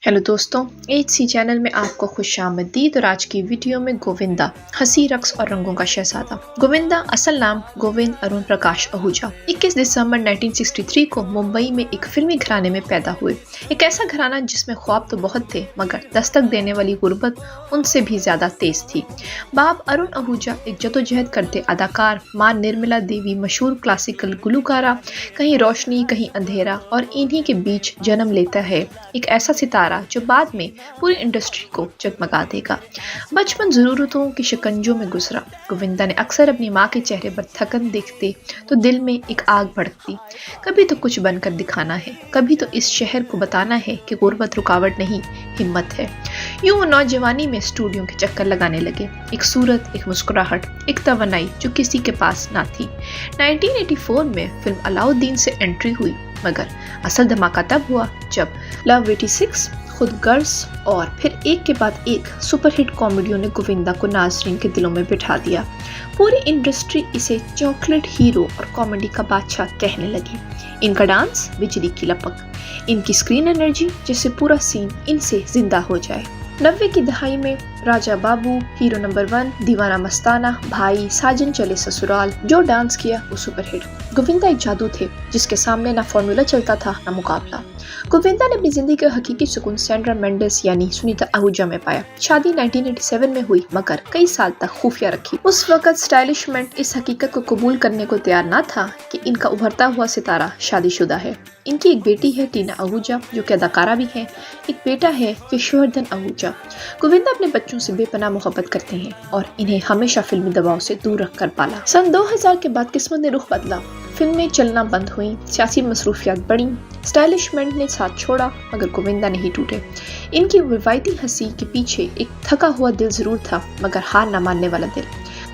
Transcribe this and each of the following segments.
Hello दोस्तों, H channel में आपको खुशामदीद। और आज की वीडियो में गोविंदा, हंसी रक्स और रंगों का शहजादा। गोविंदा असल नाम गोविंद अरुण प्रकाश आहूजा 21 दिसंबर 1963 को मुंबई में एक फिल्मी घराने में पैदा हुए। एक ऐसा घराना जिसमें ख्वाब तो बहुत थे मगर दस्तक देने वाली गुर्बत उनसे भी ज्यादा तेज थी। बाप अरुण आहूजा एक जदोजहद करते अदाकार, मां निर्मला देवी मशहूर क्लासिकल गुलकारा, कहीं रोशनी कहीं अंधेरा, और इन्हीं के बीच जन्म लेता है एक ऐसा सितारा जो बाद में पूरी इंडस्ट्री को जगमगा देगा। बचपन जरूरतों के शिकंजों में गुजरा। गोविंदा ने अक्सर अपनी माँ के चेहरे पर थकन देखते तो दिल में एक आग भड़कती। कभी तो कुछ बनकर दिखाना है, कभी तो इस शहर को बताना है कि गुर्बत रुकावट नहीं, हिम्मत है। यूं नौजवानी में स्टूडियो के चक्कर लगाने लगे। एक सूरत, एक मुस्कुराहट, एक तवन्नाई जो किसी के पास ना थी। 1984 में फिल्म अलाउद्दीन से एंट्री हुई, मगर असल धमाका तब हुआ जब लव 86, खुद गर्ल्स और फिर एक के बाद एक सुपरहिट कॉमेडियों ने गोविंदा को नाज़रीन के दिलों में बिठा दिया। पूरी इंडस्ट्री इसे चॉकलेट हीरो और कॉमेडी का बादशाह कहने लगी। इनका डांस बिजली की लपक, इनकी स्क्रीन एनर्जी जैसे पूरा सीन इनसे जिंदा हो जाए। 90 की दहाई में राजा बाबू, हीरो नंबर 1, दीवाना मस्ताना, भाई, साजन चले ससुराल, जो डांस किया वो सुपरहिट। गोविंदा एक जादू थे जिसके सामने ना फॉर्मूला चलता था ना मुकाबला। गोविंदा ने अपनी जिंदगी का हकीकी सुकून सैंड्रा मेंडिस यानी सुनीता आहूजा में पाया। शादी 1987 में हुई मगर कई साल तक खुफिया रखी। उस वक्त स्टाइलिशमेंट इस हकीकत को कबूल करने को तैयार न था कि इनका उभरता हुआ सितारा शादीशुदा है। इनकी एक बेटी है टीना आहूजा जो कि अदाकारा भी है। एक बेटा है विश्ववर्धन आहूजा। गोविंदा अपने बच्चों से बेपनाह मोहब्बत करते हैं और इन्हें हमेशा फिल्मी दबाव से दूर रखकर पाला। सन 2000 के बाद किस्मत ने रुख बदला। फिल्में चलना बंद हुई, सियासी मसरूफियात बढ़ी, स्टाइलिशमेंट ने साथ छोड़ा मगर गोविंदा नहीं टूटे। इनकी रिवायती हंसी के पीछे एक थका हुआ दिल जरूर था मगर हार न मानने वाला दिल।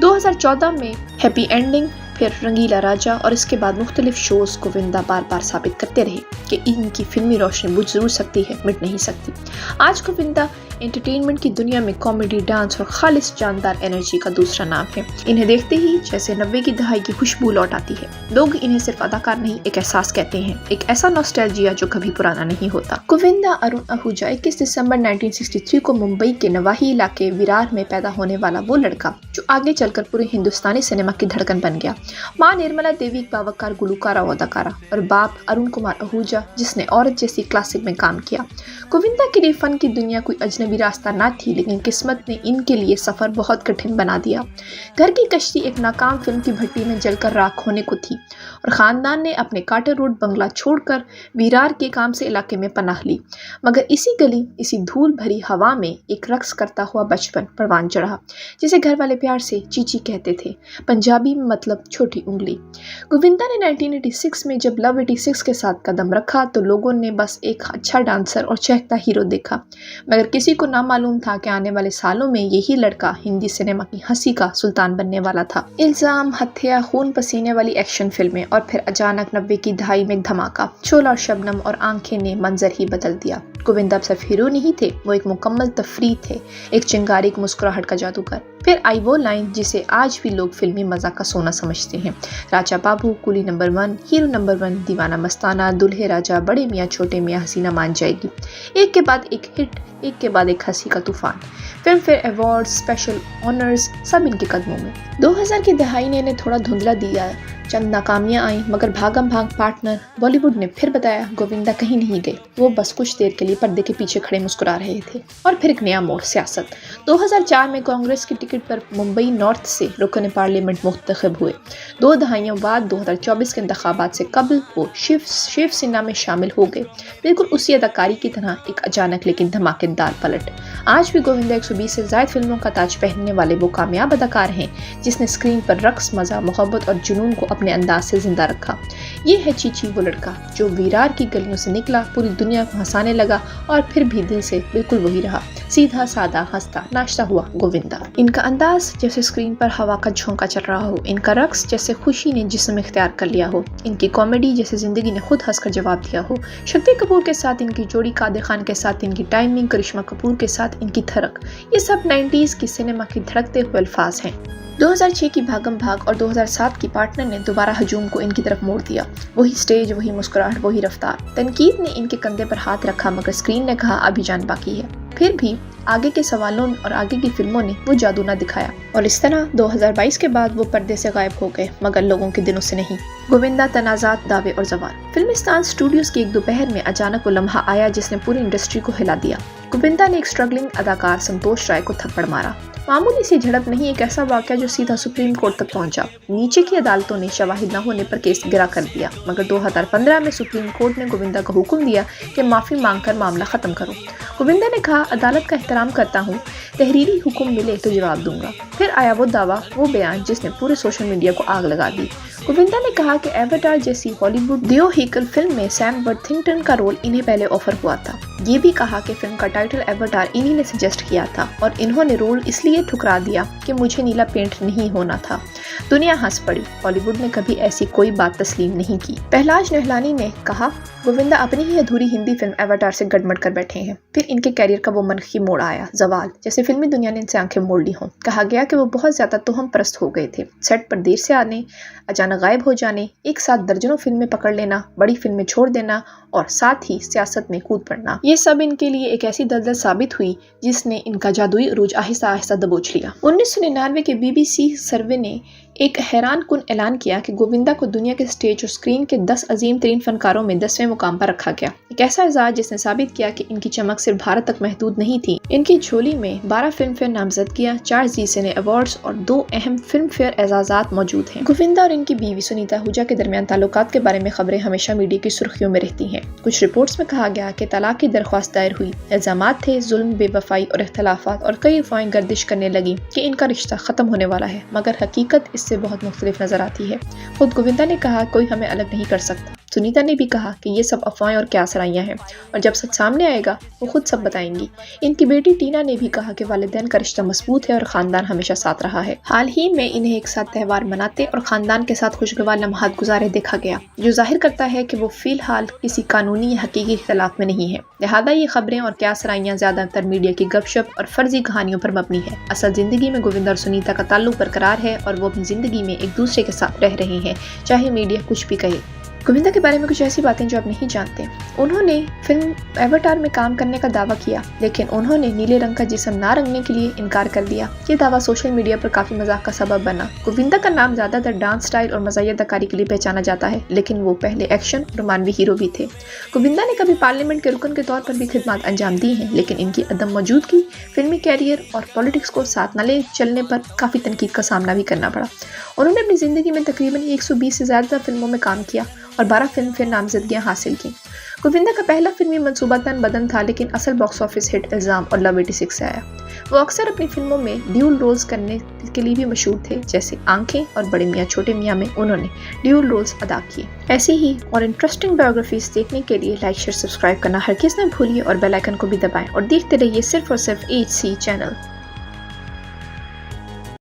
2014 में हैप्पी एंडिंग, फिर रंगीला राजा और इसके बाद मुख्तलिफ शोज गोविंदा बार बार साबित करते रहे कि इनकी फिल्मी रोशनी बुझ जरूर सकती है, मिट नहीं सकती। आज गोविंदा एंटरटेनमेंट की दुनिया में कॉमेडी, डांस और खालिस जानदार एनर्जी का दूसरा नाम है। इन्हें देखते ही जैसे 90 की दहाई की खुशबू लौट आती है। लोग इन्हें सिर्फ अदाकार नहीं, एक एहसास कहते हैं, एक ऐसा नॉस्टैल्जिया जो कभी पुराना नहीं होता। गोविंदा अरुण आहूजा 21 दिसंबर 1963 को मुंबई के नवाही इलाके विरार में पैदा होने वाला वो लड़का जो आगे चलकर पूरे हिंदुस्तानी सिनेमा की धड़कन बन गया। माँ निर्मला देवी एक बावकार गुलकारा और अदाकारा, और बाप अरुण कुमार आहूजा जिसने औरत जैसी क्लासिक में काम किया। गोविंदा के लिए फन की दुनिया कोई अजनबी रास्ता ना थी, लेकिन किस्मत ने इनके लिए सफर बहुत कठिन बना दिया। घर की कश्ती एक नाकाम फिल्म की भट्टी में जलकर राख होने को थी और खानदान ने अपने कार्टर रोड बंगला छोड़कर विरार के काम से इलाके में पनाह ली। मगर इसी गली, इसी धूल भरी हवा में एक रक्स करता हुआ बचपन परवान चढ़ा, जिसे घर वाले प्यार से चीची कहते थे, पंजाबी में मतलब छोटी उंगली। गोविंदा ने 1986 में जब लव 86 के साथ कदम रखा तो लोगों ने बस एक अच्छा डांसर और चहकता हीरो देखा, मगर किसी को ना मालूम था कि आने वाले सालों में यही लड़का हिंदी सिनेमा की हंसी का सुल्तान बनने वाला था। इल्जाम, हत्या, खून पसीने वाली एक्शन फिल्में और फिर अचानक 90 की दहाई में धमाका, शोला और शबनम और आंखें ने मंजर ही बदल दिया। गोविंदा सिर्फ हीरो नहीं थे, वो एक मुकम्मल तफरीह थे, एक चिंगारी, एक मुस्कुराहट का जादूगर। फिर आई वो लाइन जिसे आज भी लोग फिल्मी मजा का सोना समझते हैं, राजा बाबू, कुली नंबर 1, हीरो नंबर 1, दीवाना मस्ताना, दुल्हे राजा, बड़े मियाँ छोटे मियाँ, हसीना मान जाएगी। एक के बाद एक हिट, एक के बाद एक हंसी का तूफान। Film fair award, special honours सब इनके कदमों में। 2000 की दहाई ने इन्हें थोड़ा धुंधला दिया, चंद नाकामियां आई, मगर भागम भाग पार्टनर बॉलीवुड ने फिर बताया गोविंदा कहीं नहीं गए, वो बस कुछ देर के लिए पर्दे के पीछे खड़े मुस्कुरा रहे थे। और फिर एक नया मोड़, सियासत। 2004 में कांग्रेस की टिकट पर मुंबई नॉर्थ से रुकन पार्लियामेंट मुंतखब हुए। 2 दहाइयों बाद 2024 के इंतखाबात से कबल वो शिवसेना में शामिल हो गए, बिल्कुल उसी अदाकारी की तरह एक अचानक लेकिन धमाकेदार पलट। आज भी गोविंदा 120 से ज्यादा फिल्मों का ताज पहनने वाले वो कामयाब अदाकार हैं जिसने स्क्रीन पर रक्स, मजा, मोहब्बत और जुनून को अपने अंदाज से जिंदा रखा। ये है चीची, वो लड़का जो विरार की गलियों से निकला, पूरी दुनिया को हंसाने लगा और फिर भी दिल से बिल्कुल वही रहा, सीधा सादा, हंसता नाचता हुआ गोविंदा। इनका अंदाज जैसे स्क्रीन पर हवा का झोंका चल रहा हो, इनका रक्स जैसे खुशी ने जिस्म इख्तियार कर लिया हो, इनकी कॉमेडी जैसे जिंदगी ने खुद हंसकर जवाब दिया हो। शक्ति कपूर के साथ इनकी जोड़ी, कादिर खान के साथ इनकी टाइमिंग, करिश्मा कपूर के साथ इनकी थरक, ये सब 90s की सिनेमा की धड़कते हुए अल्फाज हैं। 2006 की भागम भाग और 2007 की पार्टनर ने दोबारा हजूम को इनकी तरफ मोड़ दिया। वही स्टेज, वही मुस्कुराहट, वही रफ्तार। तनकीद ने इनके कंधे पर हाथ रखा मगर स्क्रीन ने कहा अभी जान बाकी है। फिर भी आगे के सवालों और आगे की फिल्मों ने वो जादू न दिखाया और इस तरह 2022 के बाद वो पर्दे से गायब हो गए मगर लोगों के दिलों से नहीं। गोविंदा, तनाज़ात, दावे और जवाल। फिल्मिस्तान स्टूडियोज की एक दोपहर में अचानक वो लम्हा आया जिसने पूरी इंडस्ट्री को हिला दिया। गोविंदा ने एक स्ट्रगलिंग अदाकार संतोष राय को थप्पड़ मारा। मामूली सी झड़प नहीं, एक ऐसा वाक़या जो सीधा सुप्रीम कोर्ट तक पहुंचा। नीचे की अदालतों ने शवाहिद न होने पर केस गिरा कर दिया मगर 2015 में सुप्रीम कोर्ट ने गोविंदा को हुक्म दिया कि माफ़ी मांगकर मामला ख़त्म करो। गोविंदा ने कहा अदालत का एहतराम करता हूँ, तहरीरी हुक्म मिले तो जवाब दूंगा। फिर आया वो दावा, वो बयान जिसने पूरे सोशल मीडिया को आग लगा दी। गोविंदा ने कहा कि एवाटार जैसी हॉलीवुड थियोहिकल फिल्म में सैम वर्थिंगटन का रोल इन्हें पहले ऑफर हुआ था। ये भी कहा कि फिल्म का टाइटल एवाटार इन्हीं ने सजेस्ट किया था और इन्होंने रोल इसलिए ठुकरा दिया कि मुझे नीला पेंट नहीं होना था। दुनिया हंस पड़ी। हॉलीवुड ने कभी ऐसी कोई बात तस्लीम नहीं की। पहलाज नहलानी ने कहा गोविंदा अपनी ही अधूरी हिंदी फिल्म एवाटार से गड़मड़ कर बैठे हैं। फिर इनके कैरियर का वो मनफी मोड़ आया, जवाल, जैसे फिल्मी दुनिया ने इनसे आंखें मोड़ ली हों। कहा गया कि वो बहुत ज्यादा तोहम परस्त हो गए थे। सेट पर देर से आने, अचानक गायब हो जाने, एक साथ दर्जनों फिल्में पकड़ लेना, बड़ी फिल्में छोड़ देना और साथ ही सियासत में कूद पड़ना, ये सब इनके लिए एक ऐसी दलदल साबित हुई जिसने इनका जादुई अरूज आहिस्ता आहिस्ता दबोच लिया। 1999 के BBC सर्वे ने एक हैरान कुन ऐलान किया कि गोविंदा को दुनिया के स्टेज और स्क्रीन के 10 अजीम तरीन फनकारों में 10वें मुकाम पर रखा गया। एक ऐसा एजाज जिसने साबित किया कि इनकी चमक सिर्फ भारत तक महदूद नहीं थी। इनकी झोली में 12 फिल्म फेयर नामजदगियां, 4 जी सिने अवार्ड्स और 2 अहम फिल्म फेयर एजाजात मौजूद हैं। गोविंदा और इनकी बीवी सुनीता आहूजा के दरमियान ताल्लुकात के बारे में खबरें हमेशा मीडिया की सुर्खियों में रहती हैं। कुछ रिपोर्ट्स में कहा गया कि तलाक की दरख्वास्त दायर हुई, इल्जामात थे जुल्म, बेवफाई और इख्तलाफात और कई अफवाहें गर्दिश करने लगी कि इनका रिश्ता खत्म होने वाला है मगर हकीकत इससे बहुत मुख्तलिफ नजर आती है। खुद गोविंदा ने कहा कोई हमें अलग नहीं कर सकता। सुनीता ने भी कहा कि ये सब अफवाहें और क्या सराइयां हैं और जब सच सामने आएगा वो खुद सब बताएंगी। इनकी बेटी टीना ने भी कहा कि वालिदैन का रिश्ता मजबूत है और खानदान हमेशा साथ रहा है। हाल ही में इन्हें एक साथ त्यौहार मनाते और खानदान के साथ खुशगवार लम्हात गुजारे देखा गया जो जाहिर करता है कि वो फिलहाल किसी कानूनी या हकीकी इख्तिलाफ में नहीं है। लिहाजा ये खबरें और क्या सराइयां ज्यादातर मीडिया की गपशप और फर्जी कहानियों पर मबनी है। असल जिंदगी में गोविंदा और सुनीता का ताल्लुक बरकरार है और वो अपनी जिंदगी में एक दूसरे के साथ रह रहे हैं, चाहे मीडिया कुछ भी कहे। गोविंदा के बारे में कुछ ऐसी बातें जो आप नहीं जानते। उन्होंने फिल्म एवाटार में काम करने का दावा किया लेकिन उन्होंने नीले रंग का जिस्म ना रंगने के लिए इनकार कर दिया। ये दावा सोशल मीडिया पर काफी मजाक का सबब बना। गोविंदा का नाम ज्यादातर डांस स्टाइल और मज़ाहिया अदाकारी के लिए पहचाना जाता है लेकिन वो पहले एक्शन और रोमानवी हीरो भी थे। गोविंदा ने कभी पार्लियामेंट के रुकन के तौर पर भी खिदमत अंजाम दी हैं लेकिन इनकी अदम मौजूदगी फिल्मी कैरियर और पॉलिटिक्स को साथ न ले चलने पर काफी तनकीद का सामना भी करना पड़ा। उन्होंने अपनी जिंदगी में तकरीबन 120 से ज्यादा फिल्मों में काम किया और 12 फिल्म फेयर नामजदगियां हासिल की। गोविंदा का पहला फिल्मी मंसूबा तन बदन था लेकिन असल बॉक्स ऑफिस हिट इल्जाम और लव 86 से आया। वो अक्सर अपनी फिल्मों में ड्यूल रोल्स करने के लिए भी मशहूर थे, जैसे आंखें और बड़े मियाँ छोटे मियाँ में उन्होंने ड्यूल रोल्स अदा किए। ऐसी ही और इंटरेस्टिंग बायोग्राफीज देखने के लिए लाइक, शेयर, सब्सक्राइब करना हरगिज़ न भूलिए और बेल आइकन को भी दबाएं और देखते रहिए सिर्फ और सिर्फ HC चैनल।